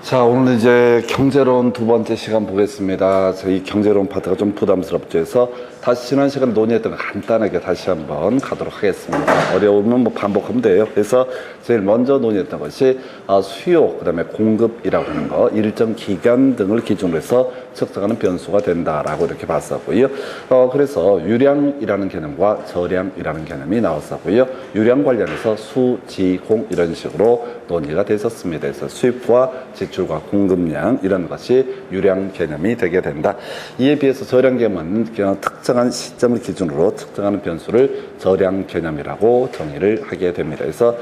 자, 오늘 이제 경제론 두 번째 시간 보겠습니다. 저희 경제론 파트가 좀 부담스럽죠. 해서 다시 지난 시간 논의했던 거 간단하게 다시 한번 가도록 하겠습니다. 어려우면 뭐 반복하면 돼요. 그래서 제일 먼저 논의했던 것이 수요, 그 다음에 공급이라고 하는 거, 일정 기간 등을 기준으로 해서 측정하는 변수가 된다라고 이렇게 봤었고요. 그래서 유량이라는 개념과 저량이라는 개념이 나왔었고요. 유량 관련해서 수, 지, 공 이런 식으로 논의가 됐었습니다. 그래서 수입과 지출과 공급량 이런 것이 유량 개념이 되게 된다. 이에 비해서 저량 개념은 그냥 특정한 시점을 기준으로 측정하는 변수를 저량 개념이라고 정의를 하게 됩니다. 그래서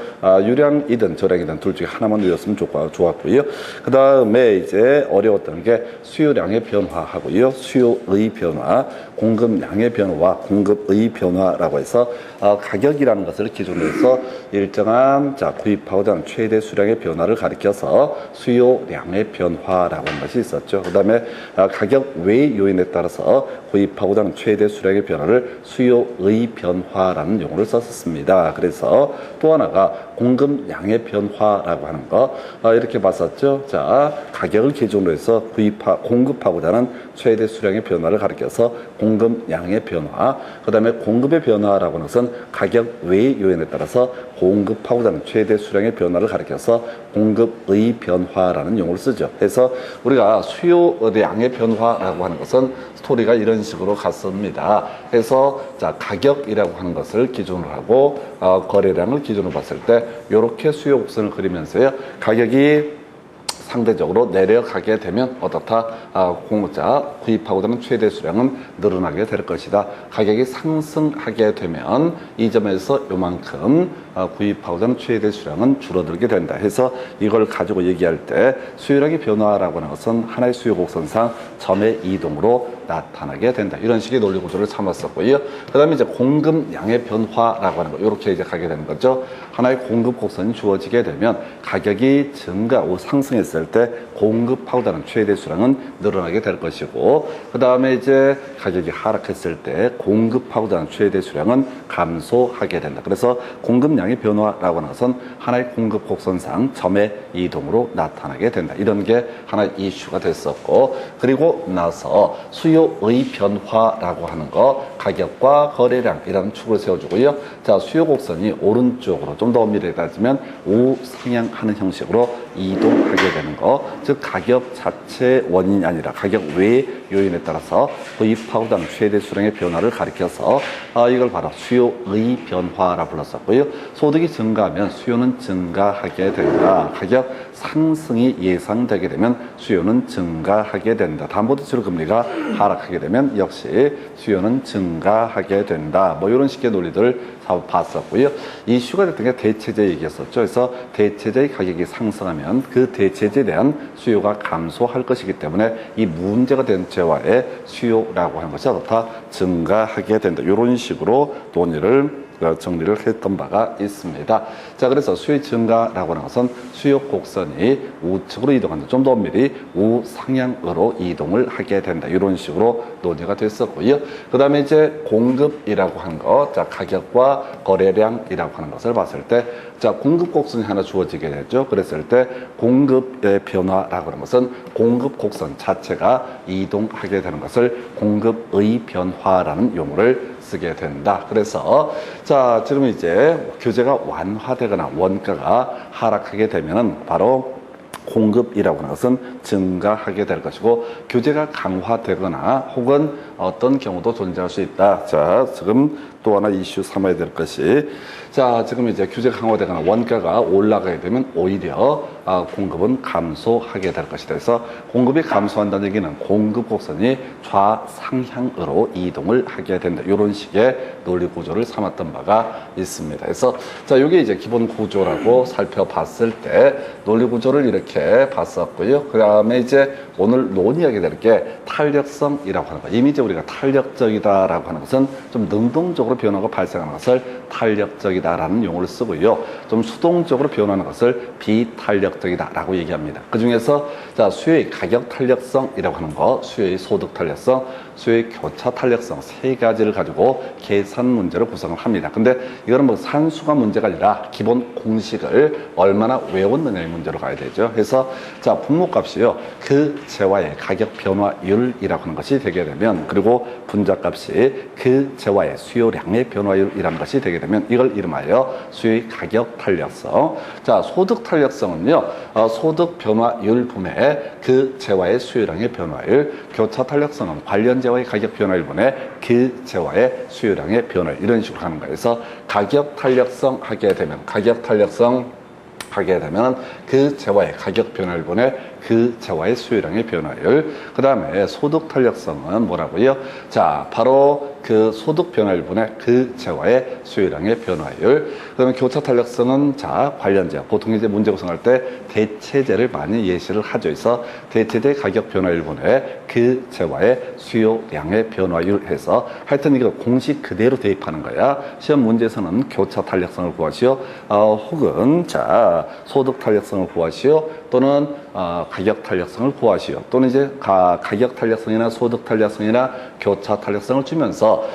유량이든 저량이든 둘 중에 하나만 외웠으면 좋았고요. 그 다음에 이제 어려웠던 게 수요량의 변화하고요. 수요의 변화, 공급량의 변화와 공급의 변화라고 해서 가격이라는 것을 기준으로 해서 일정한 구입하고자 하는 최대 수량의 변화를 가리켜서 수요량의 변화라고 하는 것이 있었죠. 그 다음에 가격 외의 요인에 따라서 구입하고자 하는 최대 수량의 변화를 수요의 변화라는 용어를 썼었습니다. 그래서 또 하나가 공급량의 변화라고 하는 거 이렇게 봤었죠. 자, 가격을 기준으로 해서 공급하고자 하는 최대 수량의 변화를 가리켜서 공급량의 변화, 그 다음에 공급의 변화라고 하는 것은 가격 외의 요인에 따라서 공급하고자 하는 최대 수량의 변화를 가리켜서 공급의 변화라는 용어를 쓰죠. 그래서 우리가 수요량의 변화라고 하는 것은 스토리가 이런 식으로 갔습니다. 그래서 자, 가격이라고 하는 것을 기준으로 하고 거래량을 기준으로 봤을 때 이렇게 수요 곡선을 그리면서요. 가격이 상대적으로 내려가게 되면 어떻다? 구입하고자 하는 최대 수량은 늘어나게 될 것이다. 가격이 상승하게 되면 이 점에서 요만큼 구입하고자 하는 최대 수량은 줄어들게 된다. 해서 이걸 가지고 얘기할 때 수요량의 변화라고 하는 것은 하나의 수요 곡선상 점의 이동으로 나타나게 된다. 이런 식의 논리 구조를 삼았었고요. 그 다음에 이제 공급량의 변화라고 하는 거, 이렇게 이제 가게 되는 거죠. 하나의 공급 곡선이 주어지게 되면 가격이 상승했을 때 공급하고자 하는 최대 수량은 늘어나게 될 것이고, 그 다음에 이제 가격이 하락했을 때 공급하고자 하는 최대 수량은 감소하게 된다. 그래서 공급량의 변화라고 하는 것은 하나의 공급 곡선상 점의 이동으로 나타나게 된다. 이런 게 하나의 이슈가 됐었고, 그리고 나서 수요의 변화라고 하는 거, 가격과 거래량이라는 축을 세워주고요. 자, 수요 곡선이 오른쪽으로 좀 더 엄밀히 따지면 우상향하는 형식으로 이동하게 되는 거, 즉 가격 자체 원인이 아니라 가격 외의 요인에 따라서 구입하고자 하는 최대 수량의 변화를 가리켜서 이걸 바로 수요의 변화라 불렀었고요. 소득이 증가하면 수요는 증가하게 된다. 가격 상승이 예상되게 되면 수요는 증가하게 된다. 담보대출 금리가 하락하게 되면 역시 수요는 증가하게 된다. 뭐 이런 식의 논리들을 봤었고요. 이슈가 됐던 게 대체재 얘기였었죠. 그래서 대체재의 가격이 상승하면 그 대체재에 대한 수요가 감소할 것이기 때문에 이 문제가 된 재화의 수요라고 하는 것이 어떻다? 증가하게 된다. 이런 식으로 논의를 정리를 했던 바가 있습니다. 자, 그래서 수요 증가라고 하는 것은 수요 곡선이 우측으로 이동한다. 좀 더 엄밀히 우상향으로 이동을 하게 된다. 이런 식으로 논의가 됐었고요. 그 다음에 이제 공급이라고 하는 것, 자, 가격과 거래량이라고 하는 것을 봤을 때, 자, 공급 곡선이 하나 주어지게 되죠. 그랬을 때 공급의 변화라고 하는 것은 공급 곡선 자체가 이동하게 되는 것을 공급의 변화라는 용어를 쓰게 된다. 그래서 자, 지금 이제 규제가 완화되거나 원가가 하락하게 되면은 바로 공급이라고 하는 것은 증가하게 될 것이고, 규제가 강화되거나 혹은 어떤 경우도 존재할 수 있다. 자, 지금 또 하나 이슈 삼아야 될 것이, 자, 지금 이제 규제가 강화되거나 원가가 올라가게 되면 오히려 공급은 감소하게 될 것이다. 그래서 공급이 감소한다는 얘기는 공급 곡선이 좌상향으로 이동을 하게 된다. 이런 식의 논리 구조를 삼았던 바가 있습니다. 그래서 자, 이게 이제 기본 구조라고 살펴봤을 때 논리 구조를 이렇게 봤었고요. 그 다음에 이제 오늘 논의하게 될 게 탄력성이라고 하는 거. 이미 이제 우리가 탄력적이다라고 하는 것은 좀 능동적으로 변화가 발생하는 것을 탄력적이다라는 용어를 쓰고요. 좀 수동적으로 변하는 것을 비탄력적이다라고 얘기합니다. 그 중에서 자, 수요의 가격 탄력성이라고 하는 거, 수요의 소득 탄력성, 수요의 교차 탄력성 세 가지를 가지고 계산 문제를 구성을 합니다. 근데 이거는 뭐 산수가 문제가 아니라 기본 공식을 얼마나 외웠느냐의 문제로 가야 되죠. 그래서 자, 분모값이요. 그 재화의 가격 변화율이라고 하는 것이 되게 되면, 그리고 분자값이 그 재화의 수요량의 변화율이라는 것이 되게 되면 이걸 이름하여 수요의 가격 탄력성. 자, 소득 탄력성은요. 소득 변화율 분의 그 재화의 수요량의 변화율, 교차 탄력성은 관련 재화의 가격 변화율 분의 그 재화의 수요량의 변화율, 이런 식으로 하는 거예요. 그래서 가격 탄력성 하게 되면 그 재화의 가격 변화율 분의 그 재화의 수요량의 변화율. 그 다음에 소득 탄력성은 뭐라고요? 자, 바로 그 소득 변화율 분의 그 재화의 수요량의 변화율. 그다음에 교차 탄력성은 자, 관련재. 보통 이제 문제 구성할 때 대체재를 많이 예시를 하죠. 그래서 대체재 가격 변화율 분의 그 재화의 수요량의 변화율 해서 하여튼 이거 공식 그대로 대입하는 거야. 시험 문제에서는 교차 탄력성을 구하시오. 혹은 자, 소득 탄력성을 구하시오. 또는 가격 탄력성을 구하시오. 또는 이제 가격 탄력성이나 소득 탄력성이나 교차 탄력성을 주면서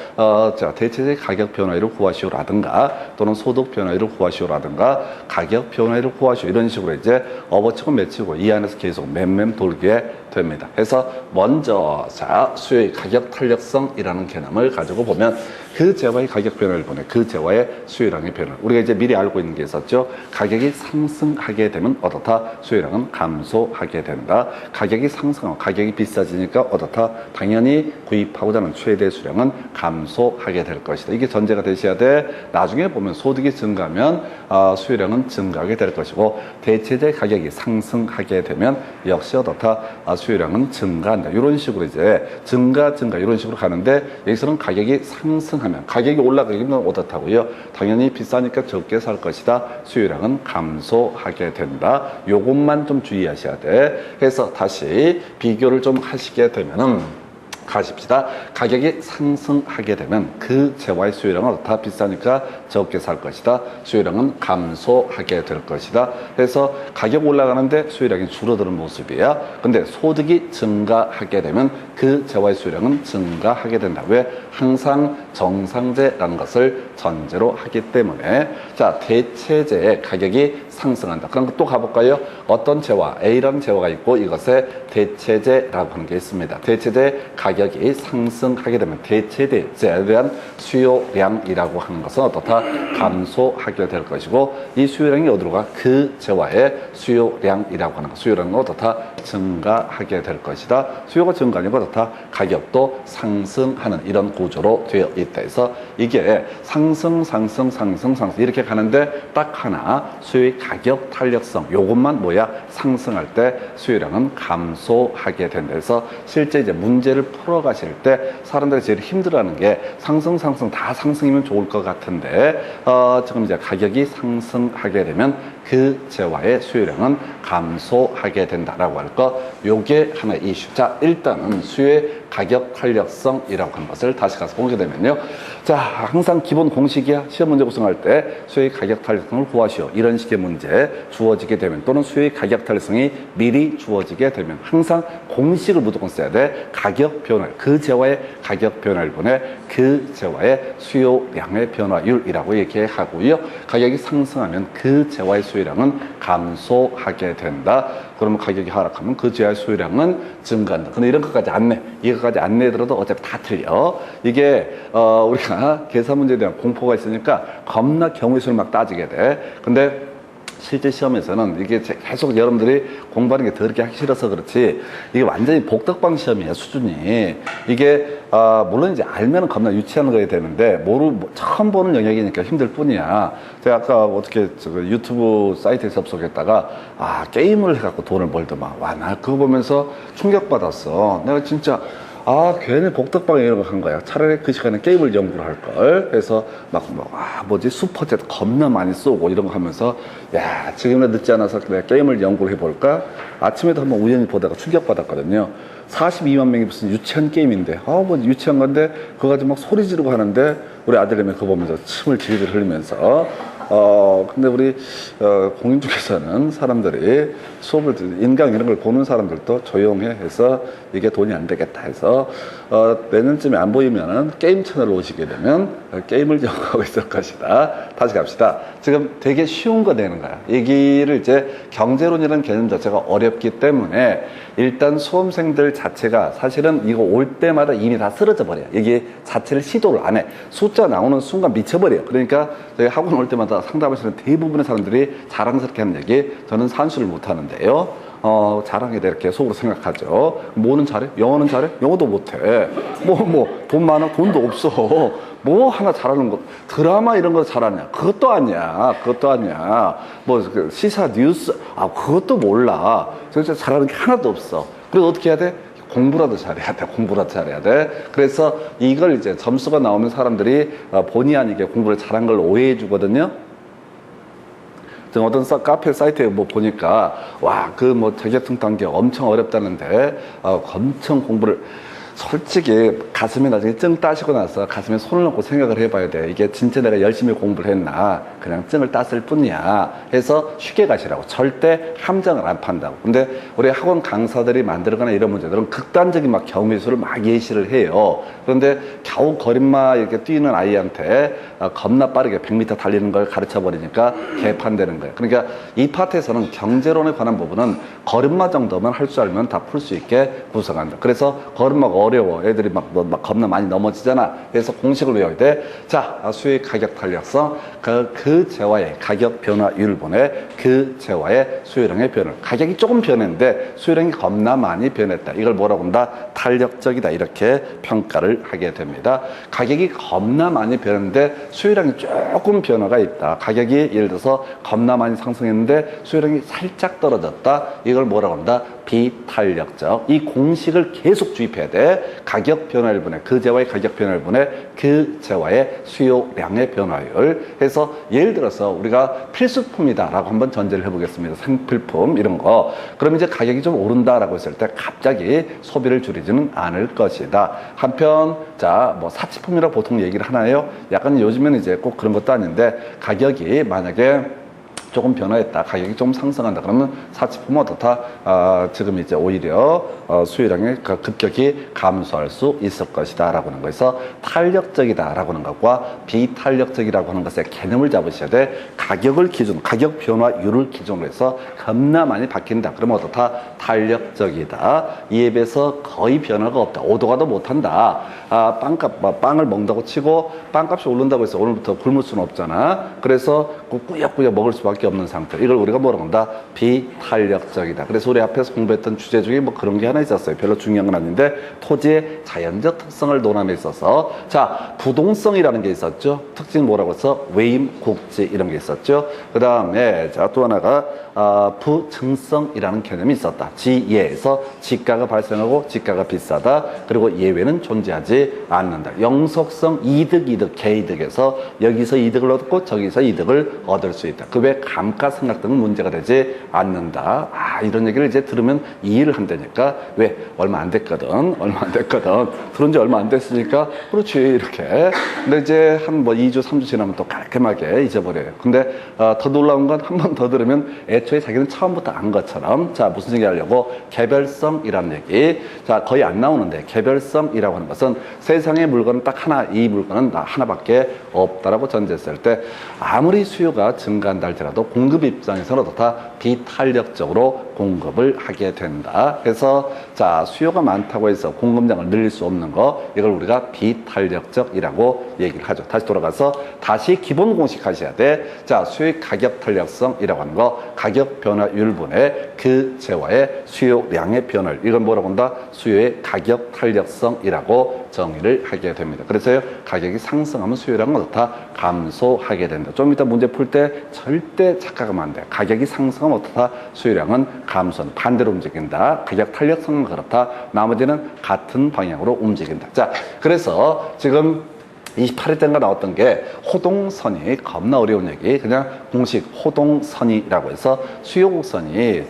자, 대체재 가격 변화율을 구하시오라든가, 또는 소득 변화율을 구하시오라든가, 가격 변화율을 구하시오, 이런 식으로 이제 업어치고 맺히고 이 안에서 계속 맴맴 돌게 됩니다. 그래서 먼저 자, 수요의 가격 탄력성이라는 개념을 가지고 보면 그 재화의 가격 변화를 보내 그 재화의 수요량의 변화. 우리가 이제 미리 알고 있는 게 있었죠. 가격이 상승하게 되면 어떻다? 수요량은 감소하게 된다. 가격이 상승하고 가격이 비싸지니까 어떻다? 당연히 구입하고자 하는 최대 수량은 감소하게 될 것이다. 이게 전제가 되셔야 돼. 나중에 보면 소득이 증가하면 수요량은 증가하게 될 것이고, 대체재 가격이 상승하게 되면 역시 어떻다? 수요량은 증가한다. 이런 식으로 이제 증가 이런 식으로 가는데, 여기서는 가격이 상승하면, 가격이 올라가기는 어떻다고요? 당연히 비싸니까 적게 살 것이다. 수요량은 감소하게 된다. 요것만 좀 주의하셔야 돼. 그래서 다시 비교를 좀 하시게 되면은 가십시다. 가격이 상승하게 되면 그 재화의 수요량은 어떻다? 비싸니까 적게 살 것이다. 수요량은 감소하게 될 것이다. 그래서 가격 올라가는데 수요량이 줄어드는 모습이야. 근데 소득이 증가하게 되면 그 재화의 수요량은 증가하게 된다. 왜? 항상 정상재라는 것을 전제로 하기 때문에. 자, 대체재의 가격이 상승한다. 그럼 또 가볼까요? 어떤 재화, A라는 재화가 있고 이것에 대체재라고 하는 게 있습니다. 대체재 가격이 상승하게 되면 대체재에 대한 수요량이라고 하는 것은 어떻다? 감소하게 될 것이고, 이 수요량이 어디로 가? 그 재화의 수요량이라고 하는 것. 수요량은 어떻다? 증가하게 될 것이다. 수요가 증가하니까 어떻다? 가격도 상승하는 이런 구조로 되어 있다 해서 이게 상승 이렇게 가는데 딱 하나, 수요의 가격 탄력성, 요것만 뭐야? 상승할 때 수요량은 감소하게 된다 해서 실제 이제 문제를 풀어가실 때 사람들이 제일 힘들어하는 게 상승 다 상승이면 좋을 것 같은데 지금 이제 가격이 상승하게 되면 그 재화의 수요량은 감소하게 된다라고 할 거. 요게 하나의 이슈. 자, 일단은 수요의 가격 탄력성이라고 하는 것을 다시 가서 보게 되면요. 자, 항상 기본 공식이야. 시험 문제 구성할 때 수요의 가격 탄력성을 구하시오. 이런 식의 문제 주어지게 되면, 또는 수요의 가격 탄력성이 미리 주어지게 되면 항상 공식을 무조건 써야 돼. 가격 변화, 그 재화의 가격 변화를 보내 그 재화의 수요량의 변화율이라고 얘기하고요. 가격이 상승하면 그 재화의 수요량은 감소하게 된다. 그러면 가격이 하락하면 그 재화의 수요량은 증가한다. 근데 이런 것까지 안내, 이것까지 안내 들어도 어차피 다 틀려. 이게 우리가 계산 문제에 대한 공포가 있으니까 겁나 경우의 수를 막 따지게 돼. 근데 실제 시험에서는 이게 계속 여러분들이 공부하는 게 더럽게 하기 싫어서 그렇지, 이게 완전히 복덕방 시험이에요, 수준이. 이게 물론 이제 알면은 겁나 유치한 거야 되는데 처음 보는 영역이니까 힘들 뿐이야. 제가 아까 어떻게 유튜브 사이트에 접속했다가 게임을 해갖고 돈을 벌더만. 와, 나 그거 보면서 충격받았어. 내가 진짜 괜히 복덕방에 이런 거 한 거야. 차라리 그 시간에 게임을 연구를 할 걸. 그래서 슈퍼챗 겁나 많이 쏘고 이런 거 하면서, 야, 지금이라도 늦지 않아서 내가 게임을 연구를 해볼까? 아침에도 한번 우연히 보다가 충격받았거든요. 42만 명이 무슨 유치한 게임인데, 뭐 유치한 건데, 그거 가지고 막 소리 지르고 하는데, 우리 아들님이 그거 보면서 침을 질질 흘리면서 근데 우리 공인중개사는 사람들이 수업을 인강 이런 걸 보는 사람들도 조용해 해서 이게 돈이 안 되겠다 해서 내년쯤에 안 보이면은 게임 채널 오시게 되면 게임을 연구하고 있을 것이다. 다시 갑시다. 지금 되게 쉬운 거 내는 거야. 얘기를 이제 경제론이라는 개념 자체가 어렵기 때문에 일단 수험생들 자체가 사실은 이거 올 때마다 이미 다 쓰러져 버려요. 이게 자체를 시도를 안 해. 숫자 나오는 순간 미쳐버려요. 그러니까 저희 학원 올 때마다 상담하시는 대부분의 사람들이 자랑스럽게 하는 얘기, 저는 산수를 못 하는데요. 자랑이다 이렇게 속으로 생각하죠. 뭐는 잘해? 영어는 잘해? 영어도 못해. 돈 많아? 돈도 없어. 뭐 하나 잘하는 거, 드라마 이런 거 잘하냐? 그것도 아니야. 그것도 아니야. 시사 뉴스, 그것도 몰라. 진짜 잘하는 게 하나도 없어. 그래서 어떻게 해야 돼? 공부라도 잘해야 돼. 공부라도 잘해야 돼. 그래서 이걸 이제 점수가 나오면 사람들이 본의 아니게 공부를 잘한 걸 오해해 주거든요. 어떤 카페 사이트에 보니까 자격증 게 엄청 어렵다는데 엄청 공부를 솔직히 가슴에 나중에 증 따시고 나서 가슴에 손을 넣고 생각을 해봐야 돼. 이게 진짜 내가 열심히 공부를 했나 그냥 증을 땄을 뿐이야 해서 쉽게 가시라고. 절대 함정을 안 판다고. 근데 우리 학원 강사들이 만들거나 이런 문제들은 극단적인 경미수를 예시를 해요. 그런데 겨우 걸음마 이렇게 뛰는 아이한테 겁나 빠르게 100m 달리는 걸 가르쳐 버리니까 개판되는 거예요. 그러니까 이 파트에서는 경제론에 관한 부분은 걸음마 정도만 할 줄 알면 다 풀 수 있게 구성한다. 그래서 걸음마가 어려워. 애들이 겁나 많이 넘어지잖아. 그래서 공식을 외워야 돼. 자, 수익 가격 탄력성, 그 재화의 가격 변화율을 보내 그 재화의 수요량의 변화. 가격이 조금 변했는데 수요량이 겁나 많이 변했다. 이걸 뭐라고 한다? 탄력적이다. 이렇게 평가를 하게 됩니다. 가격이 겁나 많이 변했는데 수요량이 조금 변화가 있다. 가격이 예를 들어서 겁나 많이 상승했는데 수요량이 살짝 떨어졌다. 이걸 뭐라고 한다? 비탄력적. 이 공식을 계속 주입해야 돼. 가격 변화율 분해, 그 재화의 가격 변화율 분해, 그 재화의 수요량의 변화율 해서 예를 들어서 우리가 필수품이다 라고 한번 전제를 해보겠습니다. 생필품 이런 거. 그럼 이제 가격이 좀 오른다라고 했을 때 갑자기 소비를 줄이지는 않을 것이다. 한편 사치품이라고 보통 얘기를 하나요? 약간 요즘에는 이제 꼭 그런 것도 아닌데 가격이 만약에 조금 변화했다. 가격이 좀 상승한다. 그러면 사치품은 어떻다? 지금 이제 오히려 수요량이 급격히 감소할 수 있을 것이다. 라고 하는 거에서 탄력적이다. 라고 하는 것과 비탄력적이라고 하는 것의 개념을 잡으셔야 돼. 가격을 기준, 가격 변화율을 기준으로 해서 겁나 많이 바뀐다. 그러면 어떻다? 탄력적이다. 이에 비해서 거의 변화가 없다. 오도가도 못한다. 빵을 먹는다고 치고 빵값이 오른다고 해서 오늘부터 굶을 수는 없잖아. 그래서 꾸역꾸역 먹을 수밖에 없는 상태. 이걸 우리가 뭐라고 한다? 비탄력적이다. 그래서 우리 앞에서 공부했던 주제 중에 그런 게 하나 있었어요. 별로 중요한 건 아닌데 토지의 자연적 특성을 논함에 있어서 부동성이라는 게 있었죠. 특징 뭐라고 해서 외임, 곡지 이런 게 있었죠. 그 다음에 또 하나가 부증성이라는 개념이 있었다. 지예에서 지가가 발생하고 지가가 비싸다. 그리고 예외는 존재하지 않는다. 영속성, 이득, 개이득에서 여기서 이득을 얻고 저기서 이득을 얻을 수 있다. 그 외 감가상각 등은 문제가 되지 않는다. 이런 얘기를 이제 들으면 이해를 한다니까. 왜? 얼마 안 됐거든. 들은 지 얼마 안 됐으니까 그렇지 이렇게. 근데 이제 한 2주, 3주 지나면 또 깔끔하게 잊어버려요. 근데 더 놀라운 건 한 번 더 들으면 애초에 자기는 처음부터 안 것처럼 무슨 얘기 하려고? 개별성이라는 얘기. 거의 안 나오는데 개별성이라고 하는 것은 세상의 물건은 딱 하나, 이 물건은 하나밖에 없다라고 전제했을 때 아무리 수요가 증가한다 할지라도 공급 입장에서는 어떻다? 비탄력적으로 공급을 하게 된다. 그래서 수요가 많다고 해서 공급량을 늘릴 수 없는 거, 이걸 우리가 비탄력적이라고 얘기를 하죠. 다시 돌아가서 다시 기본 공식 하셔야 돼. 수요의 가격 탄력성이라고 하는 거, 가격 변화율분의 그 재화의 수요량의 변화율, 이건 뭐라고 한다? 수요의 가격 탄력성이라고 정의를 하게 됩니다. 그래서 가격이 상승하면 수요량은 어떻다? 감소하게 된다. 좀 이따 문제 풀 때 절대 착각하면 안 돼. 가격이 상승하면 어떻다? 수요량은 감소한다. 반대로 움직인다. 가격 탄력성은 그렇다. 나머지는 같은 방향으로 움직인다. 그래서 지금 28일 때인가 나왔던 게 호동선이 겁나 어려운 얘기. 그냥 공식 호동선이라고 해서 수요 곡선이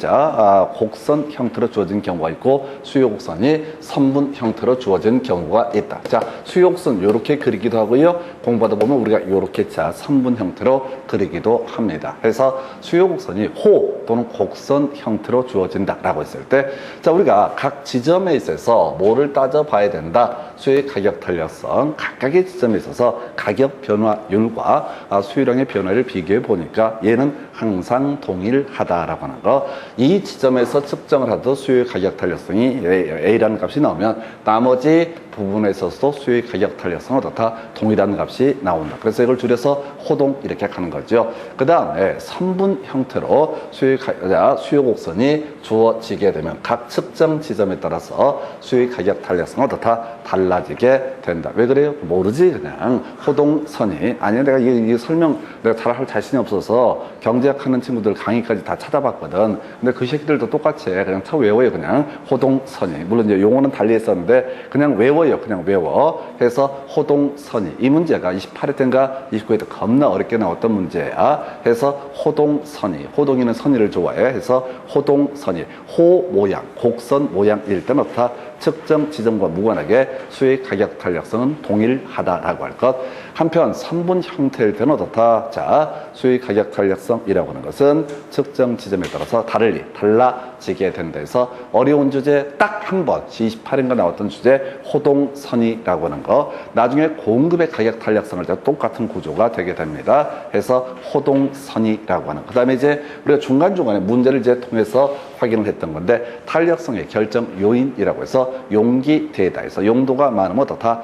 곡선 형태로 주어진 경우가 있고 수요 곡선이 선분 형태로 주어진 경우가 있다. 자, 수요 곡선 이렇게 그리기도 하고요. 공부하다 보면 우리가 이렇게 선분 형태로 그리기도 합니다. 그래서 수요 곡선이 호 또는 곡선 형태로 주어진다라고 했을 때, 자, 우리가 각 지점에 있어서 뭐를 따져봐야 된다. 수요의 가격 탄력성, 각각의 지점에 있어서 가격 변화율과 수요량의 변화를 비교해 보니까 얘는 항상 동일하다라고 하는 거. 이 지점에서 측정을 하도 수요의 가격 탄력성이 A라는 값이 나오면 나머지 부분에 있어서도 수요의 가격 탄력성은 어떻다? 동일한 값이 나온다. 그래서 이걸 줄여서 호동 이렇게 가는 거죠. 그 다음에 선분 형태로 수요 곡선이 주어지게 되면 각 측정 지점에 따라서 수요의 가격 탄력성은 어떻다? 달라지게 된다. 왜 그래요? 모르지. 그냥 호동선이 아니야. 내가 이 설명 내가 잘할 자신이 없어서 경제학 하는 친구들 강의까지 다 찾아봤거든. 근데 그 새끼들도 똑같이 그냥 다 외워요. 그냥 호동선이. 물론 이제 용어는 달리 했었는데 그냥 외워요. 그냥 외워. 그래서 호동선이. 이 문제가 28회 때인가 29회 때 겁나 어렵게 나왔던 문제야. 그래서 호동선이. 호동이는 선의를 좋아해. 해서 호동선이. 호 모양, 곡선 모양일 때는 어떻다? 측정 지점과 무관하게 수요의 가격 탄력성은 동일하다라고 할 것. 한편 선분 형태일 때는 어떻다? 자, 수요의 가격 탄력성이라고 하는 것은 측정 지점에 따라서 달라지게 된다 해서 어려운 주제 딱 한 번, 28인가 나왔던 주제 호동선이라고 하는 거. 나중에 공급의 가격 탄력성을 똑같은 구조가 되게 됩니다. 해서 호동선이라고 하는. 그 다음에 이제 우리가 중간중간에 문제를 이제 통해서 확인을 했던 건데 탄력성의 결정 요인이라고 해서 용기대다 해서 용도가 많으면 어떻다?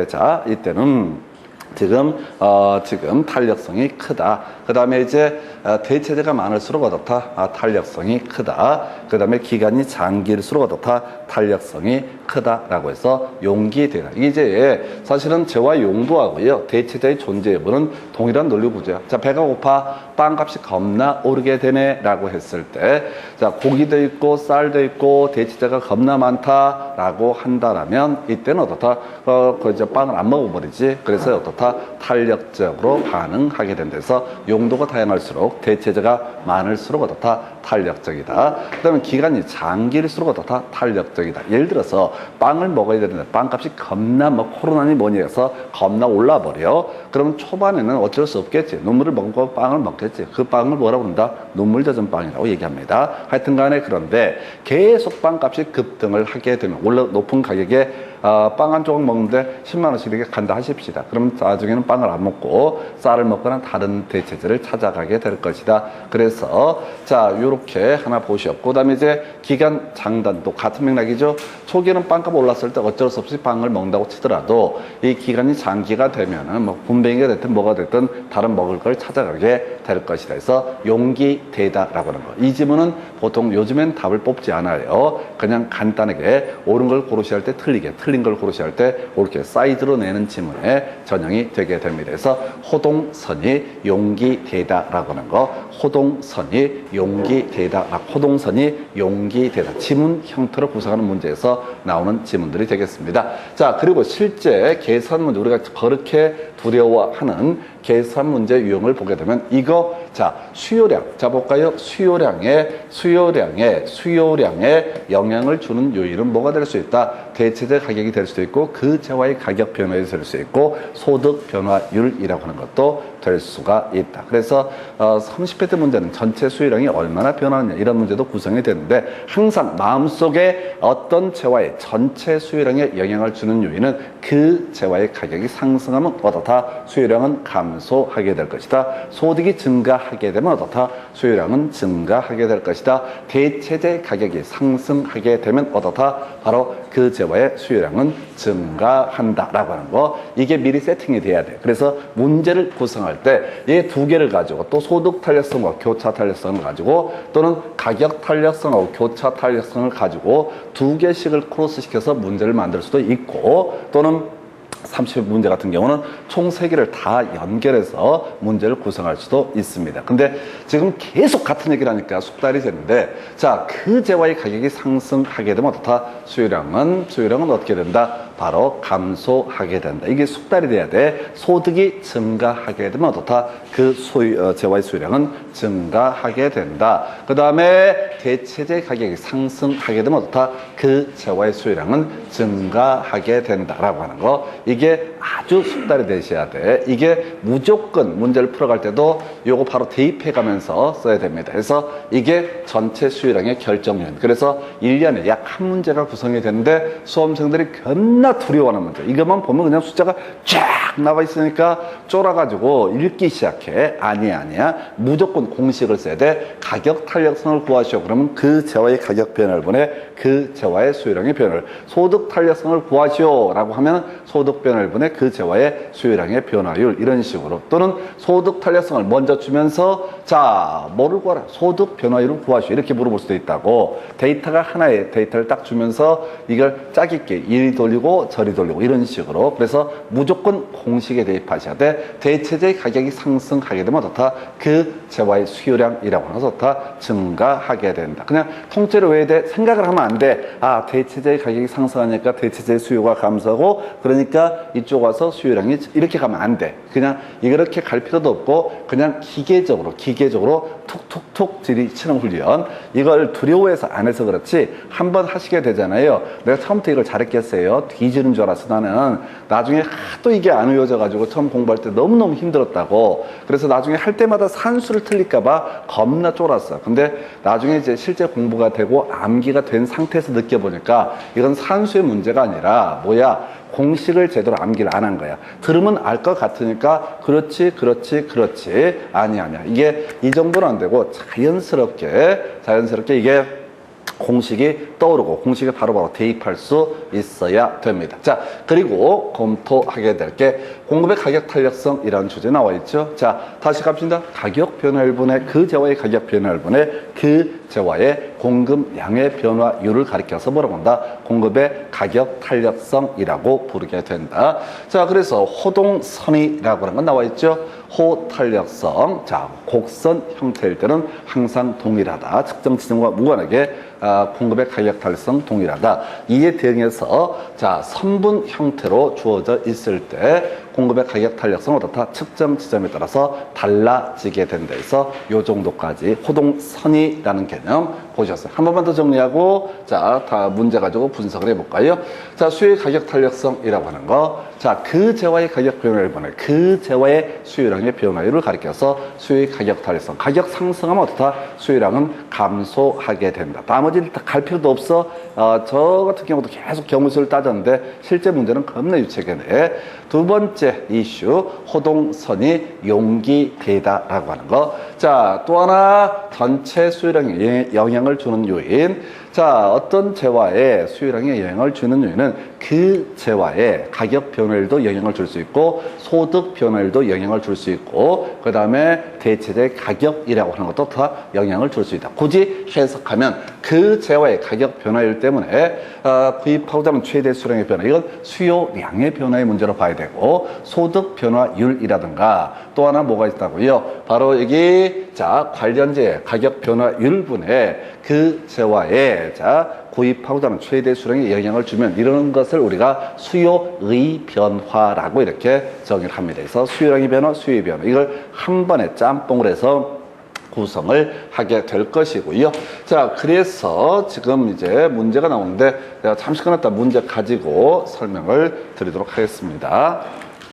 자, 이때는 지금 탄력성이 크다. 그 다음에 이제 대체제가 많을수록 어떻다? 탄력성이 크다. 그 다음에 기간이 장길수록 어떻다? 탄력성이 크다라고 해서 용기대다. 이게 이제 사실은 재와 용도하고요 대체제의 존재 여부는 동일한 논리 구조야. 자, 배가 고파 빵값이 겁나 오르게 되네라고 했을 때, 자, 고기도 있고 쌀도 있고 대체제가 겁나 많다라고 한다라면 이때는 어떻다? 이제 빵을 안 먹어버리지. 그래서 어떻다? 탄력적으로 반응하게 된다서 용도가 다양할수록 대체제가 많을수록 어떻다? 탄력적이다. 그 다음에 기간이 장길수록 어떻다? 탄력적이다. 예를 들어서 빵을 먹어야 되는데 빵값이 겁나 코로나니 뭐니 해서 겁나 올라버려. 그러면 초반에는 어쩔 수 없겠지. 눈물을 먹고 빵을 먹겠지. 그 빵을 뭐라고 그런다? 눈물 젖은 빵이라고 얘기합니다. 하여튼 간에 그런데 계속 빵값이 급등을 하게 되면 높은 가격에 빵 한 조각 먹는데 10만 원씩 이렇게 간다 하십시다. 그럼 나중에는 빵을 안 먹고 쌀을 먹거나 다른 대체제를 찾아가게 될 것이다. 그래서 자, 요렇게 하나 보셨고, 그다음에 이제 기간 장단도 같은 맥락이죠. 초기에는 빵값 올랐을 때 어쩔 수 없이 빵을 먹는다고 치더라도 이 기간이 장기가 되면은 뭐 군뱅이가 됐든 뭐가 됐든 다른 먹을 걸 찾아가게 될 것이다. 그래서 용기되다라고 하는 거. 이 지문은 보통 요즘엔 답을 뽑지 않아요. 그냥 간단하게 옳은 걸 고르셔야 할 때 틀리게, 틀린 걸 고르셔야 할 때 이렇게 사이드로 내는 지문에 전형이 되게 됩니다. 그래서 호동선이 용기되다라고 하는 거. 호동선이 용기되다. 호동선이 용기되다. 지문 형태로 구성하는 문제에서 나오는 지문들이 되겠습니다. 자, 그리고 실제 계산 문제, 우리가 그렇게 두려워하는 계산 문제 유형을 보게 되면 이거, 자, 수요량. 자, 볼까요? 수요량에 영향을 주는 요인은 뭐가 될 수 있다? 대체제 가격이 될 수도 있고 그 재화의 가격 변화에 될 수 있고 소득 변화율이라고 하는 것도 될 수가 있다. 그래서 30회 때 문제는 전체 수요량이 얼마나 변하느냐 이런 문제도 구성이 되는데 항상 마음속에 어떤 재화의 전체 수요량에 영향을 주는 요인은 그 재화의 가격이 상승하면 어떻다? 수요량은 감소하게 될 것이다. 소득이 증가하게 되면 어떻다? 수요량은 증가하게 될 것이다. 대체재 가격이 상승하게 되면 어떻다? 바로 그 재화의 수요량은 증가한다라고 하는 거. 이게 미리 세팅이 돼야 돼. 그래서 문제를 구성할 때 이 두 개를 가지고 또 소득 탄력성과 교차 탄력성을 가지고 또는 가격 탄력성하고 교차 탄력성을 가지고 두 개씩을 크로스시켜서 문제를 만들 수도 있고 또는 30회 문제 같은 경우는 총 3개를 다 연결해서 문제를 구성할 수도 있습니다. 근데 지금 계속 같은 얘기를 하니까 숙달이 되는데, 자, 그 재화의 가격이 상승하게 되면 어떻다? 수요량은 어떻게 된다? 바로 감소하게 된다. 이게 숙달이 돼야 돼. 소득이 증가하게 되면 어떻다? 그 재화의 수요량은 증가하게 된다. 그 다음에 대체재 가격이 상승하게 되면 어떻다? 그 재화의 수요량은 증가하게 된다라고 하는 거. 이게 아주 숙달이 되셔야 돼. 이게 무조건 문제를 풀어갈 때도 요거 바로 대입해 가면서 써야 됩니다. 그래서 이게 전체 수요량의 결정요인. 그래서 1년에 약 한 문제가 구성이 되는데 수험생들이 겁나 두려워하는 문제. 이것만 보면 그냥 숫자가 쫙 나와 있으니까 쫄아가지고 읽기 시작해. 아니야. 무조건 공식을 써야 돼. 가격 탄력성을 구하시오. 그러면 그 재화의 가격 변화율분에 그 재화의 수요량의 변화율. 소득 탄력성을 구하시오 라고 하면 소득 변화율분에 그 재화의 수요량의 변화율. 이런 식으로. 또는 소득 탄력성을 먼저 주면서 자, 뭐를 구하라? 소득 변화율을 구하시오. 이렇게 물어볼 수도 있다고. 데이터가 하나의 데이터를 딱 주면서 이걸 짜깁게 이리 돌리고 저리 돌리고 이런 식으로. 그래서 무조건 공식에 대입하셔야 돼. 대체재 가격이 상승하게 되면 어떻다? 그 재화의 수요량이라고 하는 것은 어떻다? 증가하게 된다. 그냥 통째로 왜 돼? 생각을 하면 안 돼. 아, 대체재 가격이 상승하니까 대체재 수요가 감소하고 그러니까 이쪽 와서 수요량이 이렇게 가면 안 돼. 그냥 이렇게 갈 필요도 없고 그냥 기계적으로 툭툭툭 들이치는 훈련. 이걸 두려워해서 안 해서 그렇지 한번 하시게 되잖아요. 내가 처음부터 이걸 잘했겠어요? 뒤지는 줄 알았어. 나는 나중에 하도 이게 안 외워져 가지고 처음 공부할 때 너무너무 힘들었다고. 그래서 나중에 할 때마다 산수를 틀릴까 봐 겁나 쫄았어. 근데 나중에 이제 실제 공부가 되고 암기가 된 상태에서 느껴보니까 이건 산수의 문제가 아니라 공식을 제대로 암기를 안 한 거야. 들으면 알 것 같으니까 그렇지. 아니야. 이게 이 정도는 안 되고 자연스럽게 이게 공식이 떠오르고 공식에 바로바로 대입할 수 있어야 됩니다. 자, 그리고 검토하게 될 게 공급의 가격 탄력성이라는 주제 나와 있죠. 자, 다시 갑시다. 가격 변화율분의 그 재화의 가격 변화율분의 그 재화의 공급량의 변화율을 가리켜서 뭐라고 한다? 공급의 가격 탄력성이라고 부르게 된다. 자, 그래서 호동선이라고 하는 건 나와 있죠. 호탄력성. 자, 곡선 형태일 때는 항상 동일하다. 측정 지점과 무관하게 공급의 가격 탄력성 동일하다. 이에 대응해서 자, 선분 형태로 주어져 있을 때 공급의 가격 탄력성은 어떻다? 측정 지점에 따라서 달라지게 된다 해서 요 정도까지 호동선이라는 개념 보셨어요. 한 번만 더 정리하고 자, 다 문제 가지고 분석을 해볼까요? 자, 수요의 가격 탄력성이라고 하는 거. 자, 그 재화의 가격 변화율 보내 그 재화의 수요량의 변화율을 가리켜서 수요의 가격 탄력성. 가격 상승하면 어떻다? 수요량은 감소하게 된다. 나머지는 다 갈 필요도 없어. 저 같은 경우도 계속 경우수를 따졌는데 실제 문제는 겁나 유체계네. 두 번째 이슈, 호동선이 용기되다라고 하는 거. 자, 또 하나 전체 수요량에 영향을 주는 요인. 자, 어떤 재화에 수요량에 영향을 주는 요인은 그 재화의 가격 변화율도 영향을 줄 수 있고 소득 변화율도 영향을 줄 수 있고 그 다음에 대체재 가격이라고 하는 것도 다 영향을 줄 수 있다. 굳이 해석하면 그 재화의 가격 변화율 때문에 구입하고자 하면 최대 수량의 변화, 이건 수요량의 변화의 문제로 봐야 되고 소득 변화율이라든가 또 하나 뭐가 있다고요? 바로 여기 자, 관련재 가격 변화율분에 그 재화에 자, 구입하고자 하는 최대 수량에 영향을 주면 이런 것을 우리가 수요의 변화라고 이렇게 정의를 합니다. 그래서 수요량의 변화, 수요의 변화, 이걸 한 번에 짬뽕을 해서 구성을 하게 될 것이고요. 자, 그래서 지금 이제 문제가 나오는데 내가 잠시 끝났다 문제 가지고 설명을 드리도록 하겠습니다.